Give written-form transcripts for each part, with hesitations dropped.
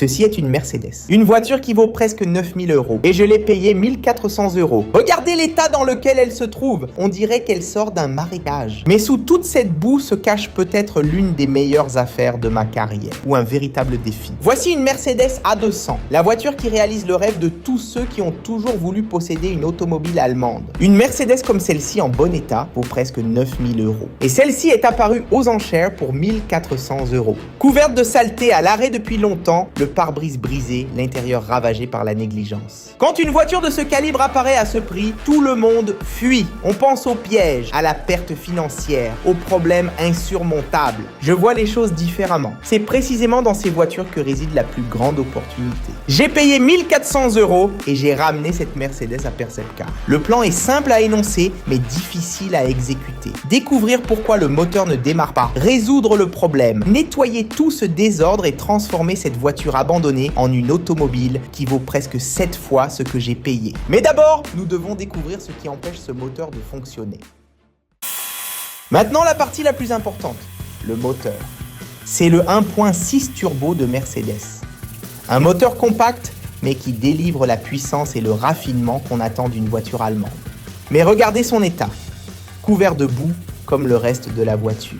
Ceci est une Mercedes. Une voiture qui vaut presque 9000 euros. Et je l'ai payée 1400 euros. Regardez l'état dans lequel elle se trouve. On dirait qu'elle sort d'un marécage. Mais sous toute cette boue se cache peut-être l'une des meilleures affaires de ma carrière. Ou un véritable défi. Voici une Mercedes A200. La voiture qui réalise le rêve de tous ceux qui ont toujours voulu posséder une automobile allemande. Une Mercedes comme celle-ci en bon état vaut presque 9000 euros. Et celle-ci est apparue aux enchères pour 1400 euros. Couverte de saleté à l'arrêt depuis longtemps, le pare-brise brisé, l'intérieur ravagé par la négligence. Quand une voiture de ce calibre apparaît à ce prix, tout le monde fuit. On pense au piège, à la perte financière, aux problèmes insurmontables. Je vois les choses différemment. C'est précisément dans ces voitures que réside la plus grande opportunité. J'ai payé 1400 euros et j'ai ramené cette Mercedes à Percepcar. Le plan est simple à énoncer, mais difficile à exécuter. Découvrir pourquoi le moteur ne démarre pas, résoudre le problème, nettoyer tout ce désordre et transformer cette voiture abandonnée en une automobile qui vaut presque 7 fois ce que j'ai payé. Mais d'abord, nous devons découvrir ce qui empêche ce moteur de fonctionner. Maintenant, la partie la plus importante, le moteur. C'est le 1.6 turbo de Mercedes. Un moteur compact, mais qui délivre la puissance et le raffinement qu'on attend d'une voiture allemande. Mais regardez son état, couvert de boue comme le reste de la voiture.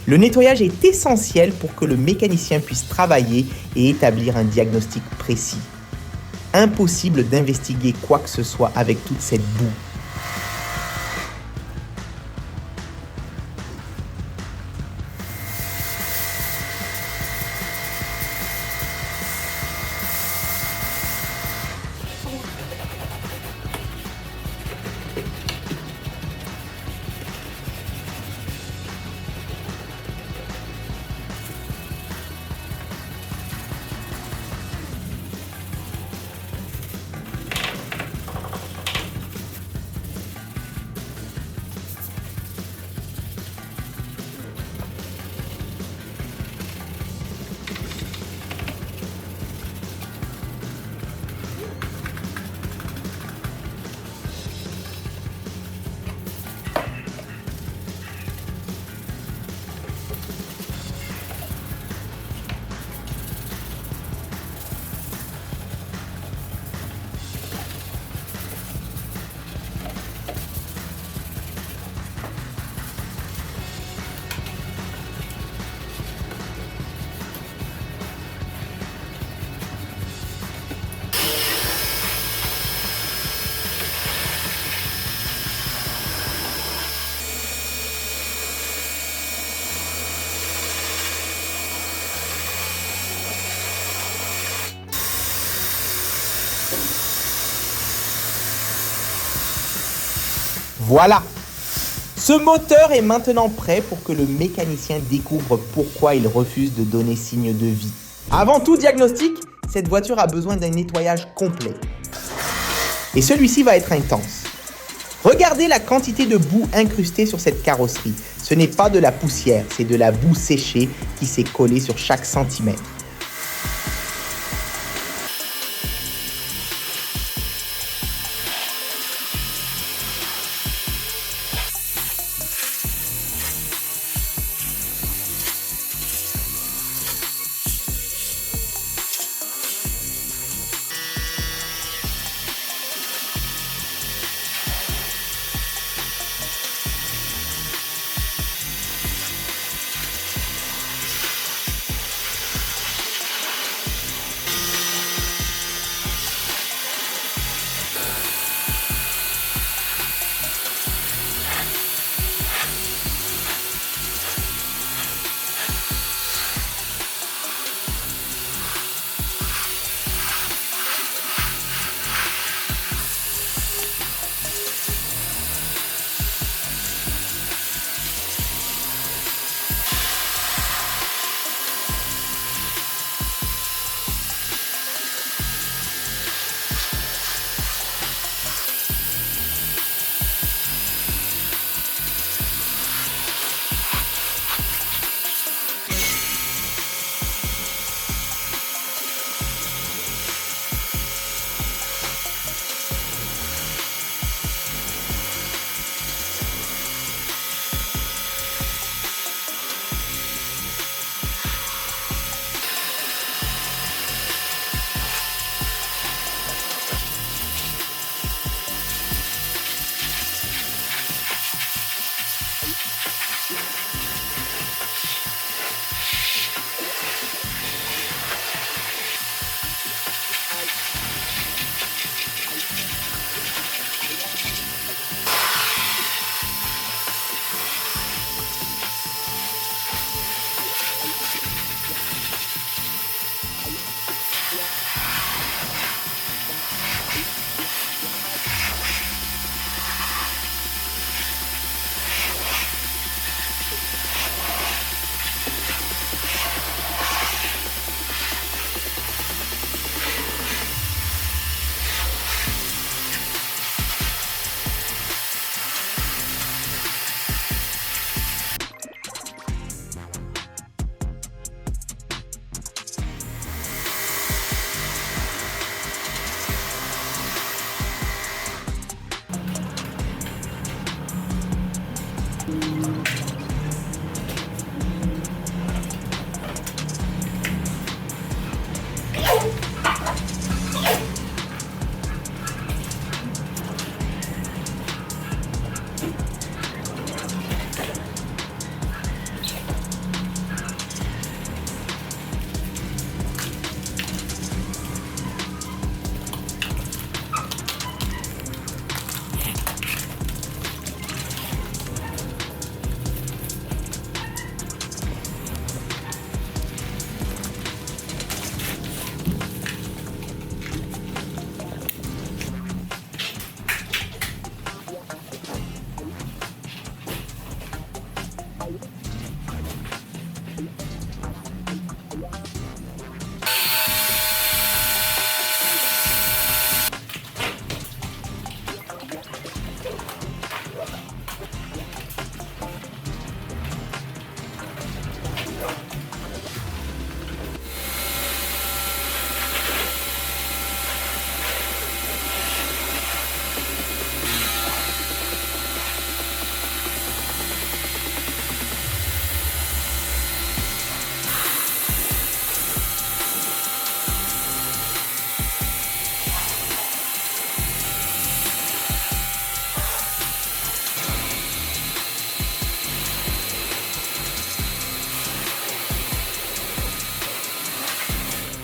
Le nettoyage est essentiel pour que le mécanicien puisse travailler et établir un diagnostic précis. Impossible d'investiguer quoi que ce soit avec toute cette boue. Voilà! Ce moteur est maintenant prêt pour que le mécanicien découvre pourquoi il refuse de donner signe de vie. Avant tout diagnostic, cette voiture a besoin d'un nettoyage complet. Et celui-ci va être intense. Regardez la quantité de boue incrustée sur cette carrosserie. Ce n'est pas de la poussière, c'est de la boue séchée qui s'est collée sur chaque centimètre.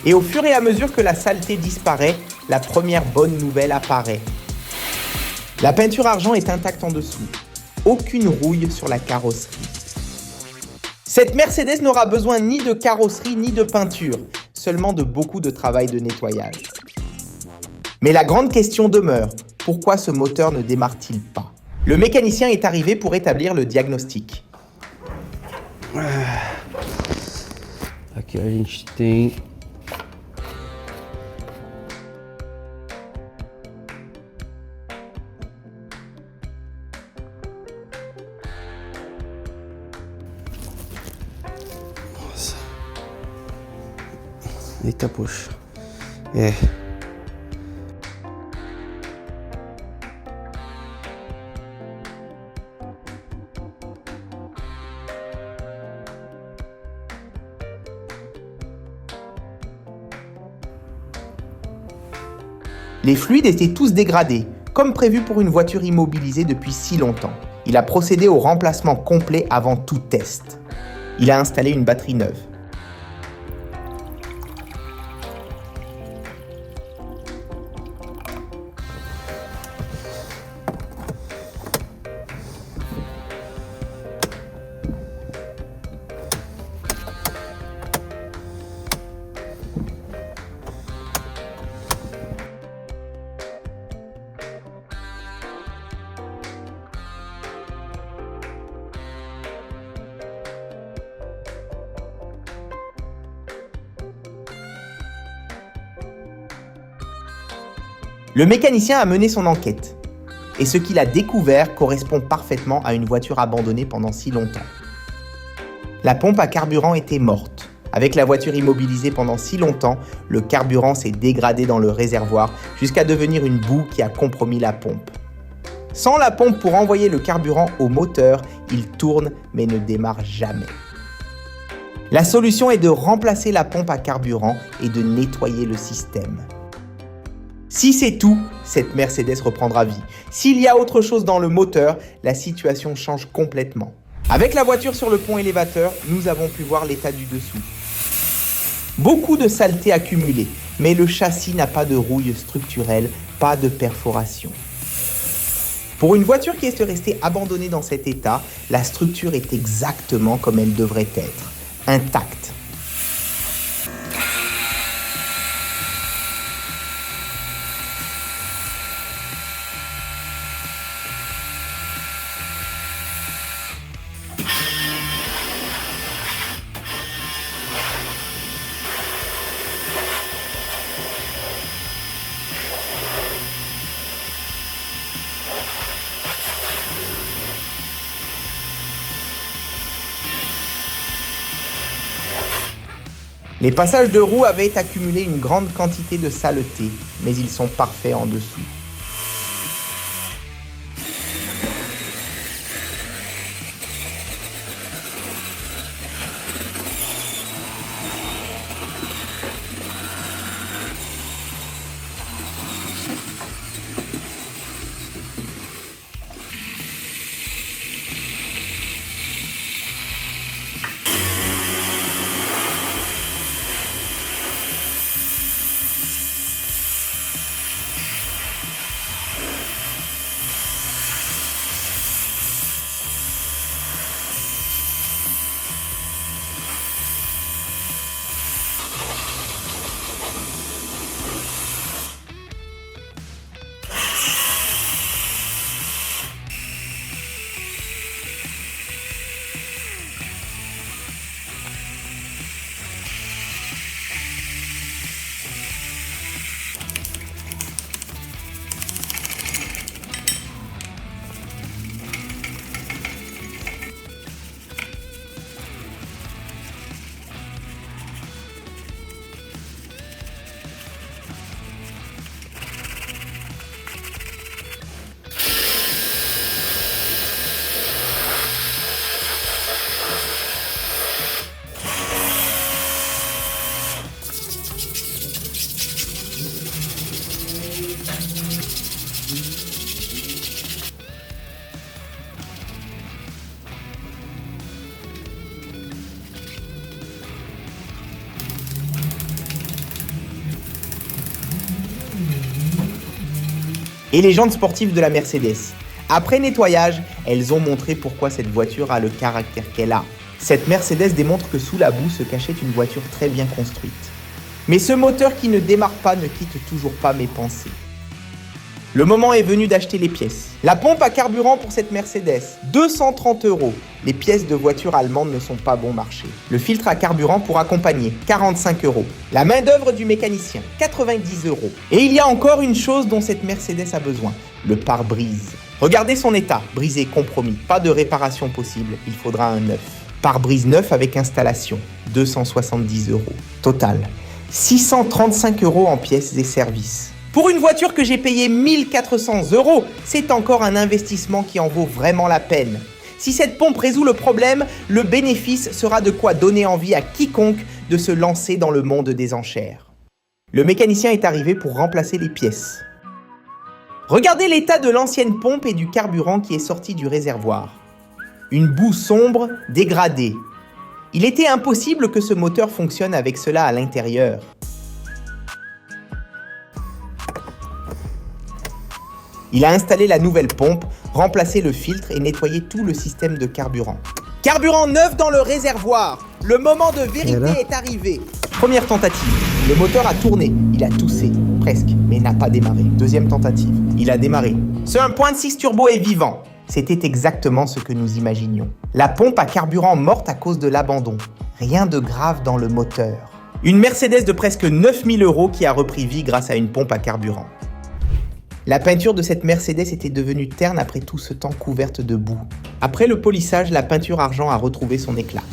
Et au fur et à mesure que la saleté disparaît, la première bonne nouvelle apparaît. La peinture argent est intacte en dessous. Aucune rouille sur la carrosserie. Cette Mercedes n'aura besoin ni de carrosserie ni de peinture, seulement de beaucoup de travail de nettoyage. Mais la grande question demeure, pourquoi ce moteur ne démarre-t-il pas? Le mécanicien est arrivé pour établir le diagnostic. Aqui a gente tem Nossa. Eita, poxa. Les fluides étaient tous dégradés, comme prévu pour une voiture immobilisée depuis si longtemps. Il a procédé au remplacement complet avant tout test. Il a installé une batterie neuve. Le mécanicien a mené son enquête. Et ce qu'il a découvert correspond parfaitement à une voiture abandonnée pendant si longtemps. La pompe à carburant était morte. Avec la voiture immobilisée pendant si longtemps, le carburant s'est dégradé dans le réservoir jusqu'à devenir une boue qui a compromis la pompe. Sans la pompe pour envoyer le carburant au moteur, il tourne mais ne démarre jamais. La solution est de remplacer la pompe à carburant et de nettoyer le système. Si c'est tout, cette Mercedes reprendra vie. S'il y a autre chose dans le moteur, la situation change complètement. Avec la voiture sur le pont élévateur, nous avons pu voir l'état du dessous. Beaucoup de saleté accumulée, mais le châssis n'a pas de rouille structurelle, pas de perforation. Pour une voiture qui est restée abandonnée dans cet état, la structure est exactement comme elle devrait être, intacte. Les passages de roues avaient accumulé une grande quantité de saleté, mais ils sont parfaits en dessous. et les jantes sportives de la Mercedes. Après nettoyage, elles ont montré pourquoi cette voiture a le caractère qu'elle a. Cette Mercedes démontre que sous la boue se cachait une voiture très bien construite. Mais ce moteur qui ne démarre pas ne quitte toujours pas mes pensées. Le moment est venu d'acheter les pièces. La pompe à carburant pour cette Mercedes, 230 €. Les pièces de voitures allemandes ne sont pas bon marché. Le filtre à carburant pour accompagner, 45 €. La main d'œuvre du mécanicien, 90 €. Et il y a encore une chose dont cette Mercedes a besoin, le pare-brise. Regardez son état, brisé, compromis, pas de réparation possible, il faudra un neuf. Pare-brise neuf avec installation, 270 €. Total, 635 € en pièces et services. Pour une voiture que j'ai payée 1400 €, c'est encore un investissement qui en vaut vraiment la peine. Si cette pompe résout le problème, le bénéfice sera de quoi donner envie à quiconque de se lancer dans le monde des enchères. Le mécanicien est arrivé pour remplacer les pièces. Regardez l'état de l'ancienne pompe et du carburant qui est sorti du réservoir. Une boue sombre, dégradée. Il était impossible que ce moteur fonctionne avec cela à l'intérieur. Il a installé la nouvelle pompe, remplacé le filtre et nettoyé tout le système de carburant. Carburant neuf dans le réservoir. Le moment de vérité est arrivé. Première tentative. Le moteur a tourné. Il a toussé, presque, mais n'a pas démarré. Deuxième tentative. Il a démarré. Ce 1.6 turbo est vivant. C'était exactement ce que nous imaginions. La pompe à carburant morte à cause de l'abandon. Rien de grave dans le moteur. Une Mercedes de presque 9000 € qui a repris vie grâce à une pompe à carburant. La peinture de cette Mercedes était devenue terne après tout ce temps couverte de boue. Après le polissage, la peinture argent a retrouvé son éclat.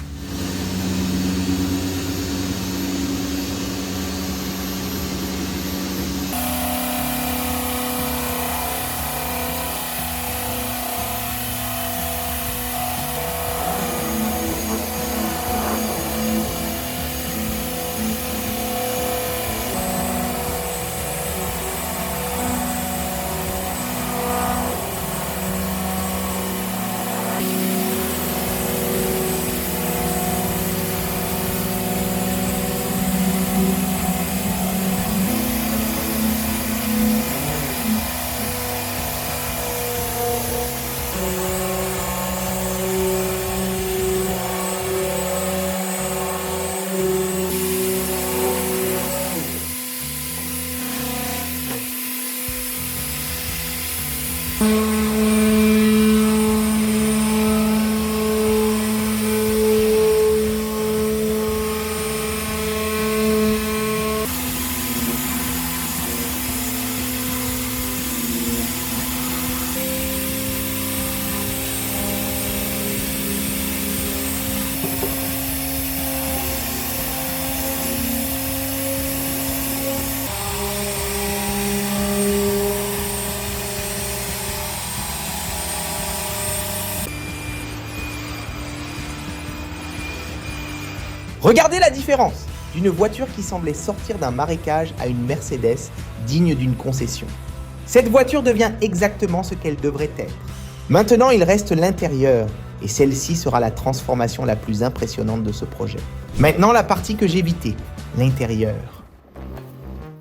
Regardez la différence d'une voiture qui semblait sortir d'un marécage à une Mercedes digne d'une concession. Cette voiture devient exactement ce qu'elle devrait être. Maintenant, il reste l'intérieur et celle-ci sera la transformation la plus impressionnante de ce projet. Maintenant, la partie que j'évitais, l'intérieur.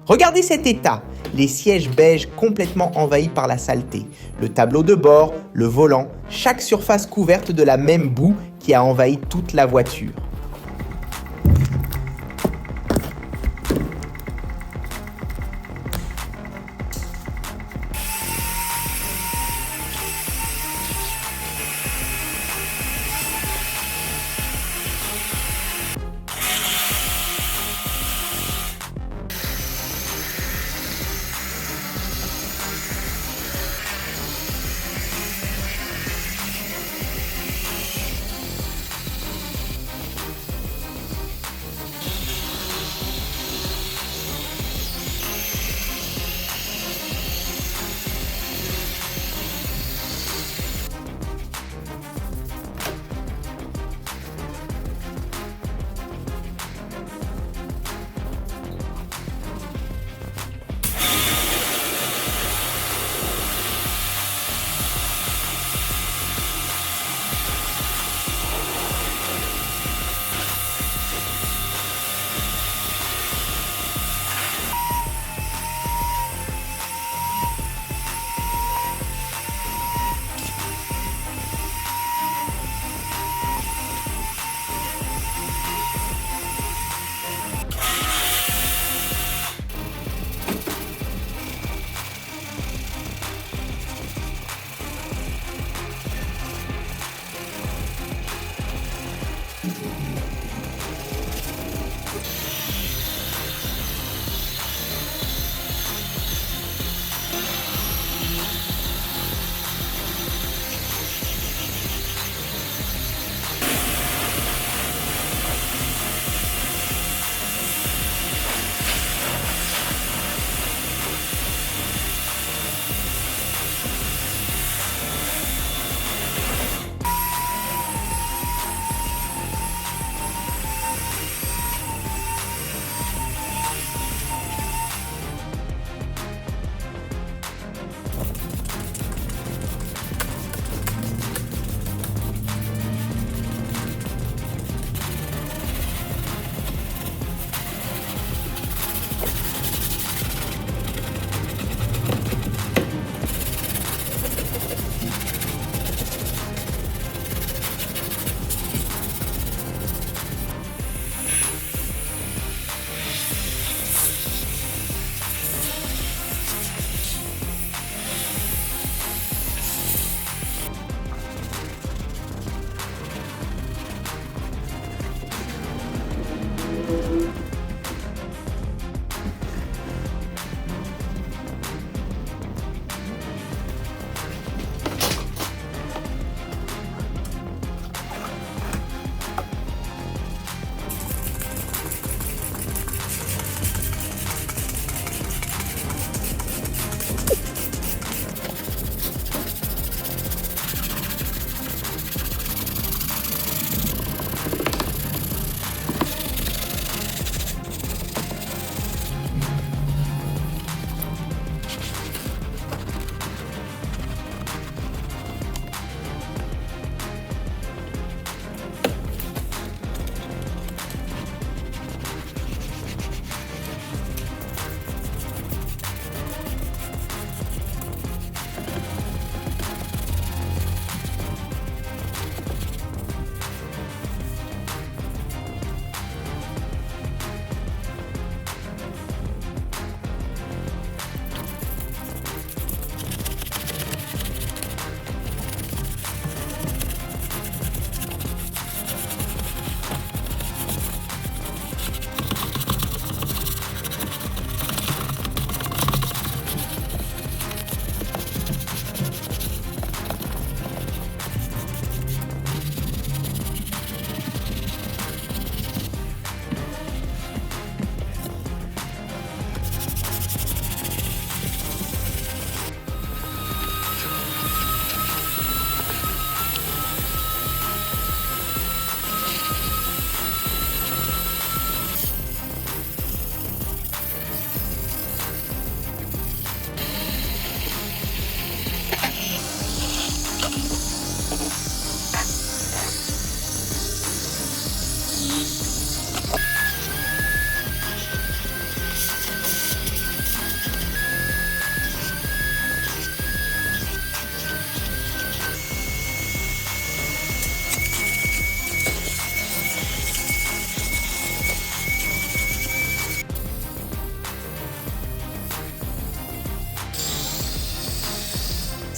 Regardez cet état, les sièges beiges complètement envahis par la saleté, le tableau de bord, le volant, chaque surface couverte de la même boue qui a envahi toute la voiture.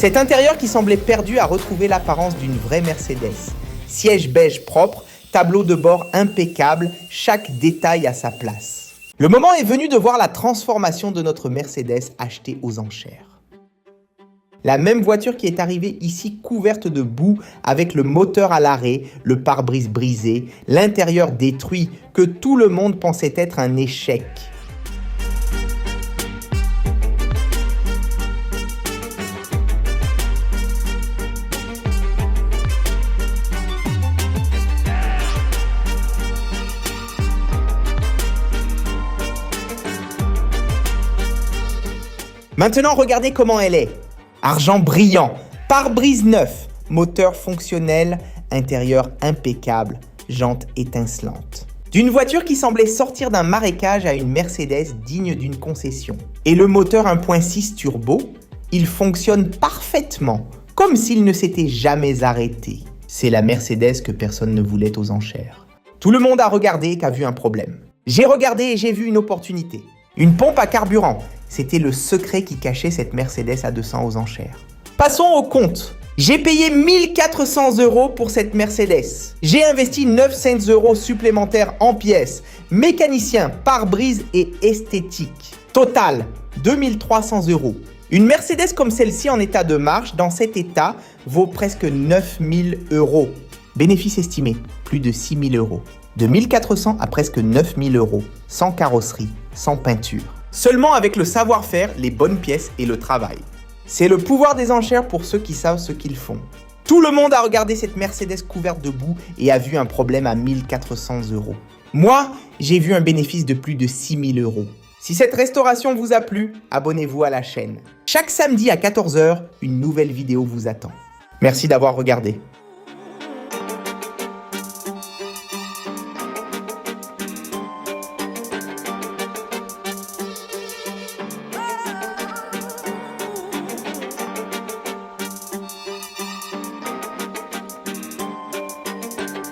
Cet intérieur qui semblait perdu a retrouvé l'apparence d'une vraie Mercedes. Siège beige propre, tableau de bord impeccable, chaque détail à sa place. Le moment est venu de voir la transformation de notre Mercedes achetée aux enchères. La même voiture qui est arrivée ici couverte de boue avec le moteur à l'arrêt, le pare-brise brisé, l'intérieur détruit, que tout le monde pensait être un échec. Maintenant, regardez comment elle est. Argent brillant, pare-brise neuf, moteur fonctionnel, intérieur impeccable, jantes étincelantes. D'une voiture qui semblait sortir d'un marécage à une Mercedes digne d'une concession. Et le moteur 1.6 turbo, il fonctionne parfaitement, comme s'il ne s'était jamais arrêté. C'est la Mercedes que personne ne voulait aux enchères. Tout le monde a regardé et a vu un problème. J'ai regardé et j'ai vu une opportunité. Une pompe à carburant, c'était le secret qui cachait cette Mercedes à 200 aux enchères. Passons au compte. J'ai payé 1400 € pour cette Mercedes. J'ai investi 900 € supplémentaires en pièces, mécanicien, pare-brise et esthétique. Total, 2300 €. Une Mercedes comme celle-ci en état de marche, dans cet état, vaut presque 9000 €. Bénéfice estimé, plus de 6000 €. De 1400 à presque 9000 €, sans carrosserie, sans peinture. Seulement avec le savoir-faire, les bonnes pièces et le travail. C'est le pouvoir des enchères pour ceux qui savent ce qu'ils font. Tout le monde a regardé cette Mercedes couverte de boue et a vu un problème à 1400 €. Moi, j'ai vu un bénéfice de plus de 6000 €. Si cette restauration vous a plu, abonnez-vous à la chaîne. Chaque samedi à 14 h, une nouvelle vidéo vous attend. Merci d'avoir regardé.